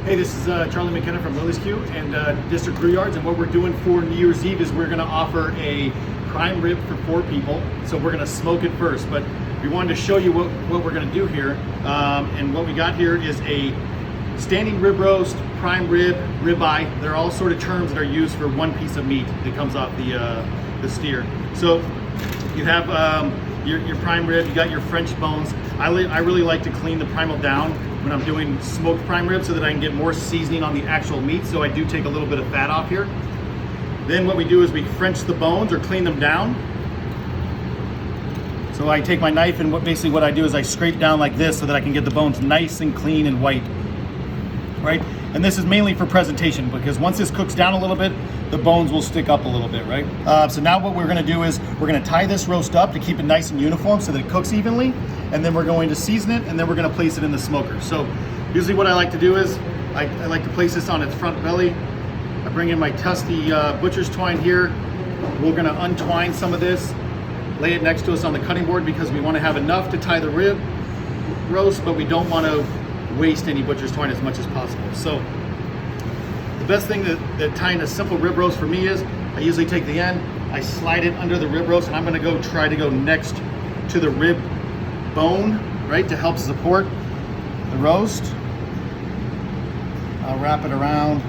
Hey, this is Charlie McKenna from Lillie's Q and District Brew Yards, and what we're doing for New Year's Eve is we're going to offer a prime rib for 4 people. So we're going to smoke it first, but we wanted to show you what we're going to do here. And what we got here is a standing rib roast, prime rib, ribeye. They're all sort of terms that are used for one piece of meat that comes off the steer. So you have your prime rib, you got your French bones. I really like to clean the primal down when I'm doing smoked prime rib so that I can get more seasoning on the actual meat, so I do take a little bit of fat off here. Then what we do is we French the bones or clean them down. So I take my knife and basically what I do is I scrape down like this so that I can get the bones nice and clean and white, right? And this is mainly for presentation because once this cooks down a little bit, the bones will stick up a little bit, right? So now what we're gonna do is we're gonna tie this roast up to keep it nice and uniform so that it cooks evenly, and then we're going to season it, and then we're gonna place it in the smoker. So usually what I like to do is I like to place this on its front belly. I bring in my trusty butcher's twine here. We're gonna untwine some of this, lay it next to us on the cutting board because we wanna have enough to tie the rib roast, but we don't wanna waste any butcher's twine as much as possible. So the best thing that tying a simple rib roast for me is I usually take the end, I slide it under the rib roast, and I'm gonna try to go next to the rib bone, right, to help support the roast. I'll wrap it around.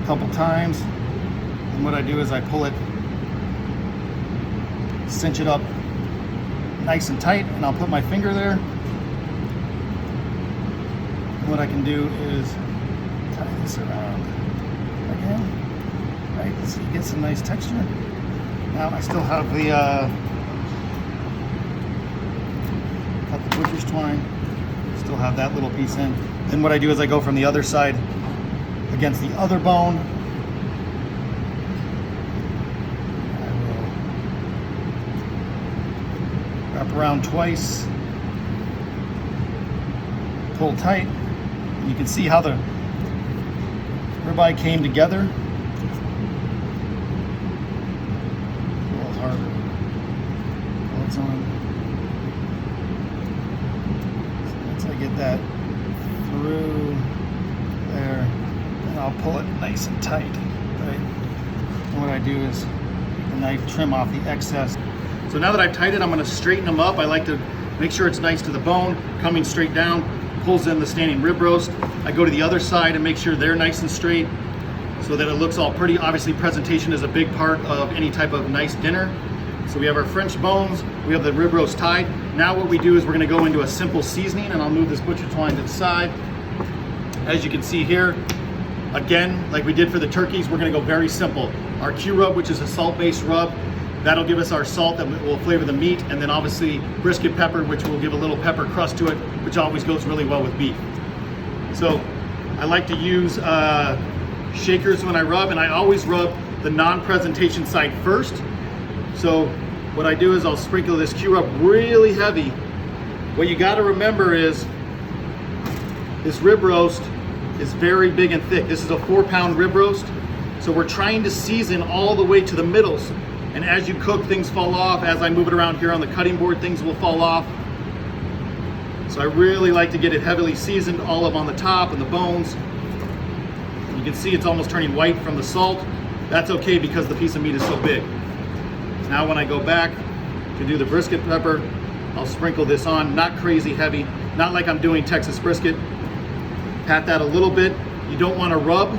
A couple times. And what I do is I pull it, cinch it up nice and tight, and I'll put my finger there. What I can do is tie this around again, right, so you get some nice texture. Now I still have got the butcher's twine, still have that little piece in. Then what I do is I go from the other side against the other bone. I will wrap around twice, pull tight. You can see how the ribeye came together. A little harder. Pull it on. So once I get that through there, then I'll pull it nice and tight. Right? And what I do is take the knife, trim off the excess. So now that I've tied it, I'm going to straighten them up. I like to make sure it's nice to the bone, coming straight down. Pulls in the standing rib roast. I go to the other side and make sure they're nice and straight so that it looks all pretty. Obviously, presentation is a big part of any type of nice dinner. So we have our French bones, we have the rib roast tied. Now what we do is we're gonna go into a simple seasoning, and I'll move this butcher twine to the side. As you can see here, again, like we did for the turkeys, we're gonna go very simple. Our Q rub, which is a salt-based rub, that'll give us our salt that will flavor the meat, and then obviously brisket pepper, which will give a little pepper crust to it, which always goes really well with beef. So I like to use shakers when I rub, and I always rub the non-presentation side first. So what I do is I'll sprinkle this Q rub really heavy. What you gotta remember is this rib roast is very big and thick. This is a 4-pound rib roast. So we're trying to season all the way to the middles. And as you cook, things fall off. As I move it around here on the cutting board, things will fall off. So I really like to get it heavily seasoned, olive on the top and the bones. You can see it's almost turning white from the salt. That's okay because the piece of meat is so big. Now when I go back to do the brisket pepper, I'll sprinkle this on, not crazy heavy, not like I'm doing Texas brisket. Pat that a little bit. You don't want to rub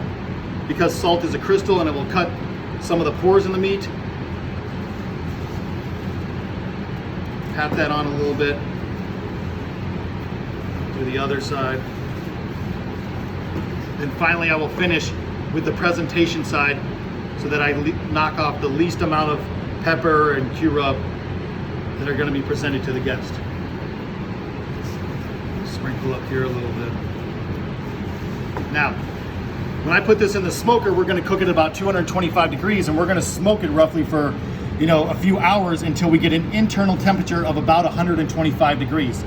because salt is a crystal and it will cut some of the pores in the meat. Pat that on a little bit. To the other side. Then finally I will finish with the presentation side so that I knock off the least amount of pepper and Q rub that are going to be presented to the guest. Sprinkle up here a little bit. Now, when I put this in the smoker, we're going to cook it about 225 degrees, and we're going to smoke it roughly for a few hours until we get an internal temperature of about 125 degrees.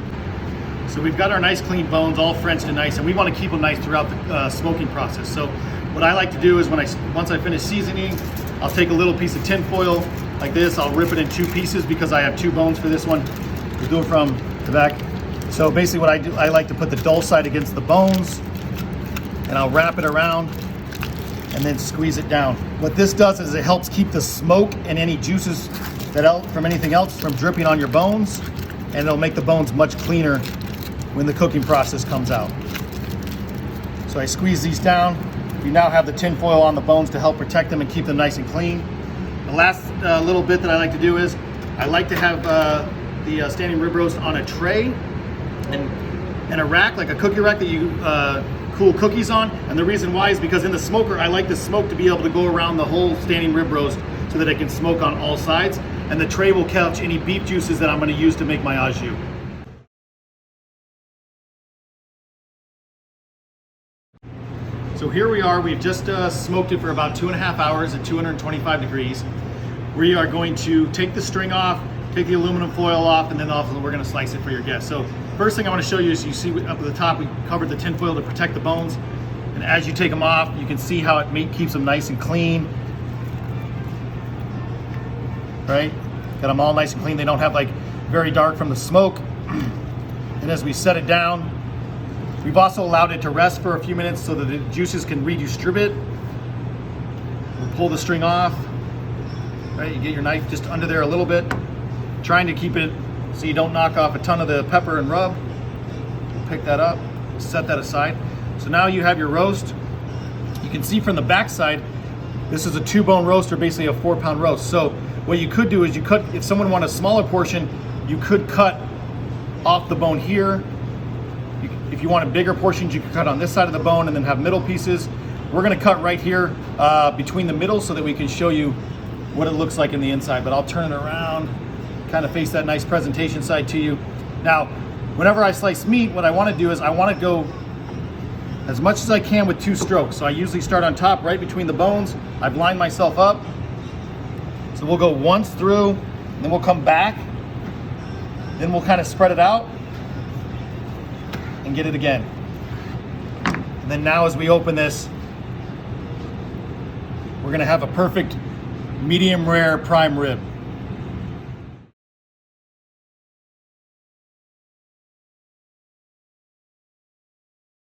So we've got our nice clean bones all Frenched and nice, and we want to keep them nice throughout the smoking process. So what I like to do is once I finish seasoning, I'll take a little piece of tin foil like this. I'll rip it in 2 pieces because I have 2 bones for this one. We go from the back. So basically what I do, I like to put the dull side against the bones, and I'll wrap it around and then squeeze it down. What this does is it helps keep the smoke and any juices from anything else from dripping on your bones, and it'll make the bones much cleaner when the cooking process comes out. So I squeeze these down. You now have the tin foil on the bones to help protect them and keep them nice and clean. The last little bit that I like to do is I like to have the standing rib roast on a tray and a rack, like a cookie rack that you cool cookies on. And the reason why is because in the smoker, I like the smoke to be able to go around the whole standing rib roast so that it can smoke on all sides. And the tray will catch any beef juices that I'm going to use to make my au jus. So here we are, we've just smoked it for about 2.5 hours at 225 degrees. We are going to take the string off, take the aluminum foil off, and then also we're gonna slice it for your guests. So first thing I wanna show you is, you see up at the top, we covered the tin foil to protect the bones. And as you take them off, you can see how it keeps them nice and clean. Right? Got them all nice and clean. They don't have like very dark from the smoke. And as we set it down, we've also allowed it to rest for a few minutes so that the juices can redistribute. We'll pull the string off. Right, you get your knife just under there a little bit, trying to keep it so you don't knock off a ton of the pepper and rub. Pick that up, set that aside. So now you have your roast. You can see from the back side, this is a 2-bone roast, or basically a 4-pound roast. So what you could do is if someone wanted a smaller portion, you could cut off the bone here. If you wanted bigger portions, you could cut on this side of the bone and then have middle pieces. We're gonna cut right here between the middle so that we can show you what it looks like in the inside. But I'll turn it around, kind of face that nice presentation side to you. Now, whenever I slice meat, what I wanna do is I wanna go as much as I can with 2 strokes. So I usually start on top, right between the bones. I've lined myself up. So we'll go once through, then we'll come back, then we'll kind of spread it out and get it again. And then now as we open this, we're gonna have a perfect medium rare prime rib.